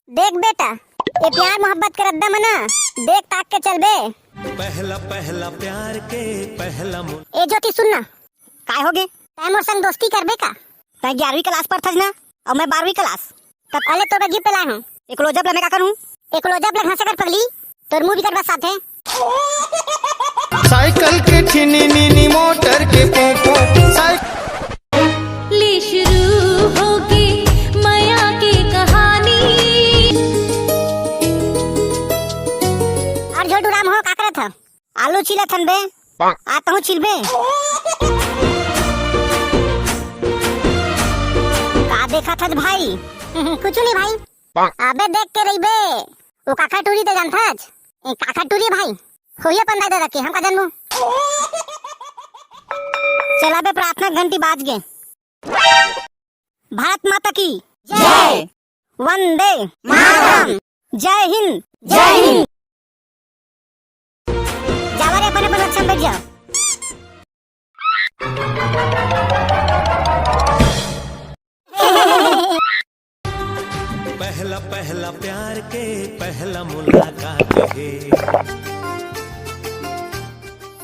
देख बेटा, ये प्यार मोहब्बत कर अद्दा मना, देख ताक के चल बे। पहला पहला प्यार के पहला ए ज्योति सुनना, काय होगे तै मोर संग दोस्ती करबे का? तै 11वीं क्लास पर थस ना और मैं 12वीं क्लास। तब अले तोरा गिफ्ट लाए हूं। एक क्लोजअप ले मैं का करूं? एक क्लोजअप ले हंस कर पगली, तोर मुंह भी कर बस साथे। साइकिल के ठिनी नीनी मोटर के पोपो ले शुरू होगी माया की कहानी। और झोटू राम हो का करत ह? आलू छिला थन बे, आता हूं छिलबे। का देखा था भाई? कुछ नहीं भाई। अबे देख के रही बे, वो काका टूरी ते जानथाज। ए काका टूरी भाई होइए पंदा दे रखे हम का जानबो। चला बे प्रार्थना घंटी बाज गे। भारत माता की जय, वंदे मातरम, जय हिंद जय हिंद। जावा रे अपने अपन अच्छा बैठ जाओ। पहला पहला प्यार के पहला मुलाकात है।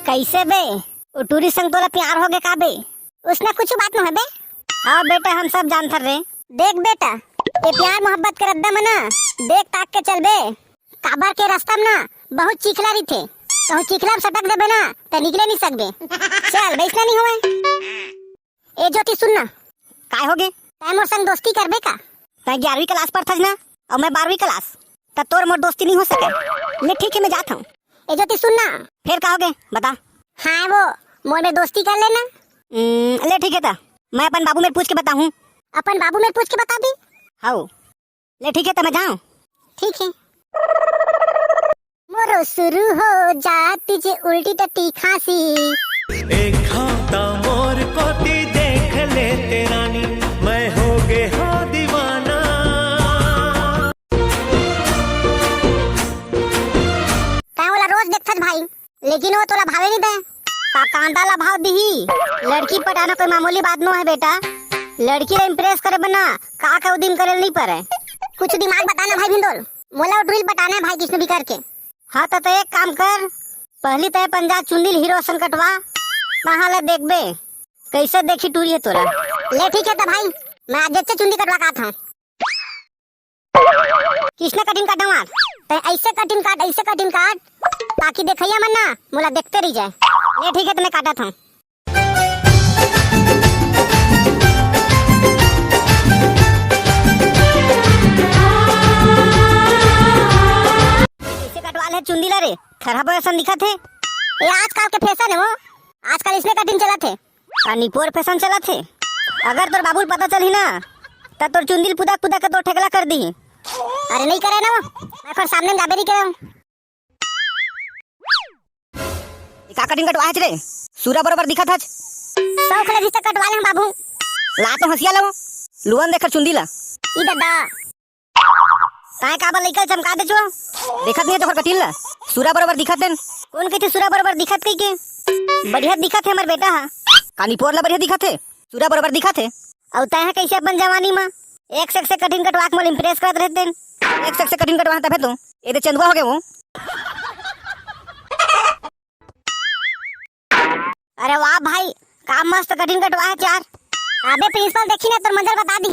कैसे बे वो टूरी संग तोला प्यार हो गए का बे? उसने कुछ बात न है बे। हाँ बेटा हम सब जानते रे। देख बेटा, ये प्यार मोहब्बत कर अद्दा मना, देख ताक के चल बे। काबर के रास्ता में ना बहुत चिखला रही थे, कहूँ चिखला में सटक देबे ना तो निकले नहीं सकबे। चल बैठना नहीं हुए। ए ज्योति सुनना, काय होगे तै मोर संग दोस्ती करबे का? तै 11वीं क्लास पर थस ना और मैं 12वीं क्लास। तब तोर मोर दोस्ती नहीं हो सके। मैं ठीक है मैं जाता हूँ। ए ज्योति सुनना, फिर कहोगे बता। हाँ वो मोर में दोस्ती कर लेना। ले ठीक है ता मैं अपन बाबू में पूछ के बताऊं। अपन बाबू में पूछ के बता दी। हाँ ले ठीक है ता मैं जाऊं। ठीक है। मोरो शुरू हो जाती जे उल्टी टट्टी खांसी। एक खाता मोर कोती देख ले तेरानी, मैं हो गे हो दीवाना। काय वाला रोज देखत भाई, लेकिन वो तोला भावे नहीं दे। का कांदा ला भाव दी। लड़की पटाना कोई मामूली बात नो है बेटा। लड़की ला इम्प्रेस करे बना का उदिम करे नहीं पड़े। कुछ दिमाग बताना भाई भिंडोल, मोला ड्रिल बताना है भाई किसने भी करके। हाँ तो एक काम कर, पहली तय पंजाब चुंदिल हीरो सन कटवा, कहाँ ले देख बे कैसे देखी टूरी है तोरा। ले ठीक है तो भाई मैं आज से चुंदी कटवा का था। किसने कटिंग काटा? ऐसे कटिंग काट ताकि देखैया मन ना मोला देखते रह जाए। ये ठीक है तो मैं काटा था। ऐसे कटवा ले चुंदी ला रे, खराब फैशन दिखा थे। ये आजकल के फैशन है वो, आजकल इसमें कटिंग चला थे, निपोर फैशन चला थे। अगर तोर बाबू पता चली ना तो तोर चुंदिल पुदा के तो ठेकला कर दी। अरे नहीं करे ना वो, मैं फिर सामने जाबे नहीं करे। का कटिंग कटवाए रे, सूरा बरोबर दिखा था। सौ खले जिस कटवा ले हम बाबू। ला तो हंसिया लो, लुवन देखर चुंदी ला। ई दादा काय काबा लइका चमका दे छो, देखत नहीं तो फिर कटिल ला। सूरा बरोबर दिखत है। कौन कहते सूरा बरोबर दिखत कई के? बढ़िया दिखत है हमर बेटा। हां कानीपुर ला बढ़िया दिखत है, सूरा बरोबर दिखत है। औ तय है कैसे अपन जवानी में एक से कटिंग कटवा के मोल इंप्रेस करत रहते। एक से कटिंग कटवा तबे तो ए दे चंदवा हो गए वो। अरे वाह भाई काम मस्त कटिंग कटवा है यार। अबे प्रिंसिपल देखी ना तो मंजर बता दी।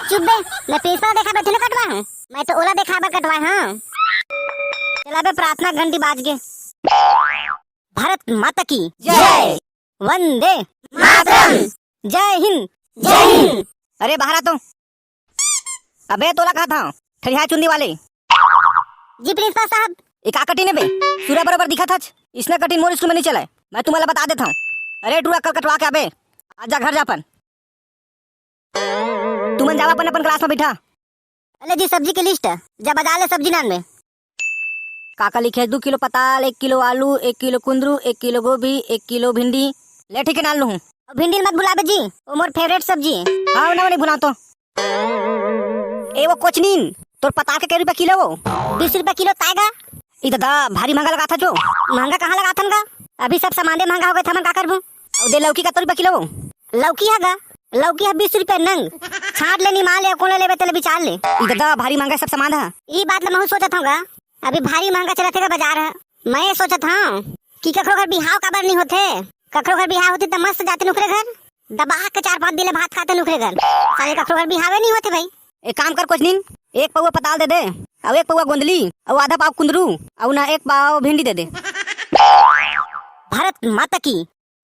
चुप बे, मैं प्रिंसिपल देखा बैठे ना कटवा हूं, मैं तो ओला देखा बा कटवा। हां चला बे प्रार्थना घंटी बाज गे। भारत माता की जय, वंदे मातरम, जय हिंद जय हिंद। अरे बाहर आ तो। अबे तोला कहा था ठरिया चुंदी वाले। जी प्रिंसिपल साहब। एक कटिंग है बे, सूरा बरोबर दिखा था। इसने कटिंग मोर स्कूल में नहीं चला है, मैं तुम्हारा बता देता हूँ। अरे टूरा कल कटवा के आबे, आजा घर जापन। तुमन जावा अपन क्लास में बैठा। अरे जी सब्जी की लिस्ट जब बजा ले सब्जी नान में। काका लिखे 2 किलो पताल, 1 किलो आलू, 1 किलो कुंदरू, 1 किलो गोभी, 1 किलो भिंडी। ले ठीक है नान लूँ। भिंडी मत भुला जी, वो मोर फेवरेट सब्जी है। हाँ ना नहीं भुला तो। ए वो कोचनीन तोर पता के रुपए किलो? वो 20 रुपए किलो ताएगा। ई दादा भारी महंगा लगा था। जो महंगा कहाँ लगा था? अभी सब सामान महंगा हो गया था। मन का करबू? और दे लौकी का तो रुपए किलो? लौकी है लौकी है 20 रुपए नंग। छाट लेनी माल या कोले लेवे तले विचार ले। इधर दा भारी महंगा सब सामान है। ई बात ला मैं सोचत हूँगा, अभी भारी महंगा चलत है बाजार है। मैं सोचत हूँ कि कखरो घर बिहाव काबर नहीं होते। कखरो घर बिहाव होती तो मस्त जाते नुकरे घर, दबा के 4-5 दिले भात खाते नुकरे घर। साले कखरो घर बिहावे नहीं होते भाई। एक काम कर कुछ दिन, 1 पौवा पताल दे दे, और 1 पौवा गोंदली, और आधा पाव कुंदरू, और ना 1 पाव भिंडी दे दे। भारत माता की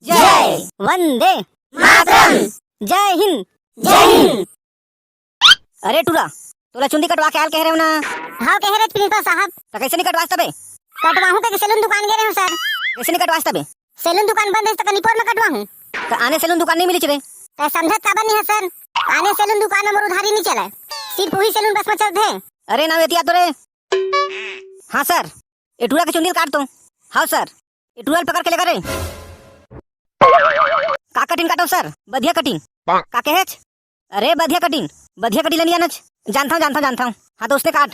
जय। वंदे मातरम। जय हिंद। जय हिंद। अरे टूरा, तोला चुंदी कटवा के आल कह रहे हो ना? हाँ कह रहे प्रिंसिपल साहब। तो कैसे नहीं कटवास तबे? कटवाऊँ के सैलून दुकान गए हूँ सर। कैसे नहीं कटवास तबे? सैलून दुकान बंद है तो कनीपुर में कटवाऊँ। तो आने सैलून दुकान नहीं मिली चले? तो समझत काबर नहीं है सर। आने सैलून दुकान में मोर उधारी नहीं चला, सिर्फ वही सैलून बस में चलते हैं। अरे ना वेतिया तो रे। हाँ सर, ये टूरा के चुंदी काट दो। हाँ सर, ये टूरा पकड़ के लेकर रे। का कटिंग काटो सर? बढ़िया कटिंग का कहेच? अरे बढ़िया कटिंग लेनी आनच। जानता हूँ। हाँ तो उसने काट।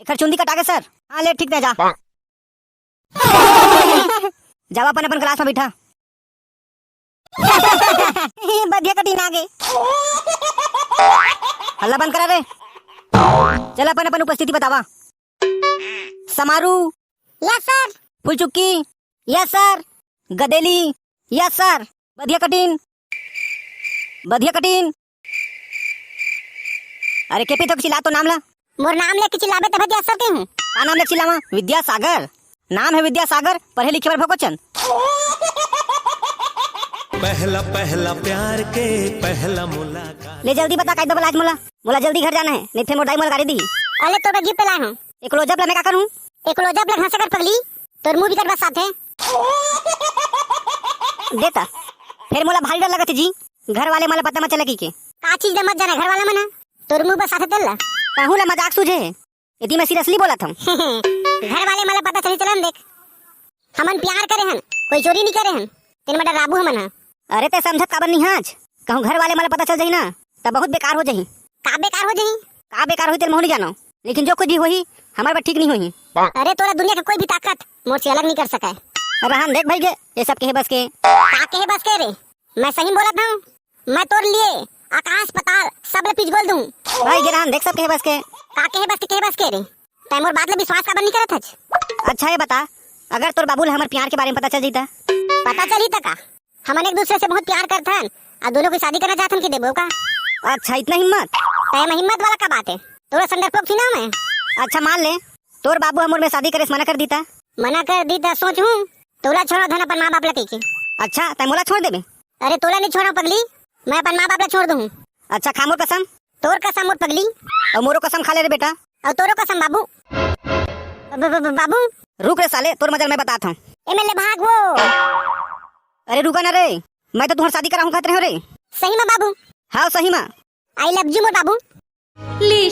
एक चुंदी कटा के सर। हाँ ले ठीक है जा। जावा अपन क्लास में बैठा। बढ़िया कटिंग आ गई। हल्ला बंद करा रे। चल अपन उपस्थिति बतावा। समारू। Yes sir. फुल चुक्की। Yes sir. गदेली। Yes sir. बढ़िया कटिंग। अरे केपी तो चिल्ला तो नाम ला। मोर नाम लेके चिल्लाबे तब यस सर कहूँ। का नाम लेके चिल्लावा? विद्यासागर। नाम है विद्यासागर, पढ़े लिखे पर भगोचन। पहला पहला प्यार के पहला मुलाकात। ले जल्दी बता काई दबल आज मोला जल्दी घर जाना है, नहीं फिर मोर मोल गाड़ी दी। अरे तो गिफ्ट लाए हूँ। एक क्लोजअप ला मैं का करूं? एक क्लोजअप लग हंस कर पगली, तोर मुंह भी कटवा साथे। देता फिर मोला भारी डर लगत जी। घर वाले मला पता मत चले की के का चीज मत जाना घर वाला मना, तोर मुंह पर साथे तेल ला। कहूं ला मजाक सूझे, यदि मैं सीरियसली बोला था। घर वाले मला पता चली चलन देख, हमन प्यार करे हन, कोई चोरी नहीं करे हन। तेन मडर राबू हमन हा। अरे ते समझत काबर नहीं हाज? कहूं घर वाले मला पता चल जाई ना तब बहुत बेकार हो जाही। का बेकार हो जाही? का बेकार होई तेरे मोह नहीं जानो, लेकिन जो कुछ भी होही हमारे बात ठीक नहीं होही। अरे तोरा दुनिया का कोई भी ताकत मोर से अलग नहीं कर सका है। अरे हम देख भाई गे ये सब के बस के। का के बस के रे? मैं सही बोला था, मैं तोर लिए आकाश पताल सब ले पिच बोल दूं। भाई गिरान देख सब के बस के। का के बस के रे? तै मोर बात ले विश्वास काबर नहीं करत हच? अच्छा ये बता, अगर तोर बाबू हमारे प्यार के बारे में पता चल जीता? पता चली तका हमन एक दूसरे से बहुत प्यार करथन और दोनों की शादी करना चाहथन कि देबो का? अच्छा इतना हिम्मत? तै में हिम्मत वाला का बात है? तोरा संदर्भ थी ना मैं। अच्छा मान ले तोर बाबू हमर में शादी करे से मना कर दीता? मना कर दी तो सोचूं तोला छोड़ा धन अपन माँ बाप लती के। अच्छा तै मोला छोड़ देबे? अरे तोला नहीं छोड़ा पगली, मैं अपन माँ बाप ला छोड़ दूं। अच्छा खा मोर कसम। तोर कसम मोर पगली, और मोरो कसम खा ले रे बेटा। और तोरो कसम बाबू। बाबू रुक रे साले, तोर मजल मैं बताता हूँ। एमएलए भाग वो। अरे रुका ना रे, मैं तो तुम्हारी शादी कराऊं खातिर हो रे। सही में बाबू? हाँ सही में। आई लव यू मोर बाबू। ले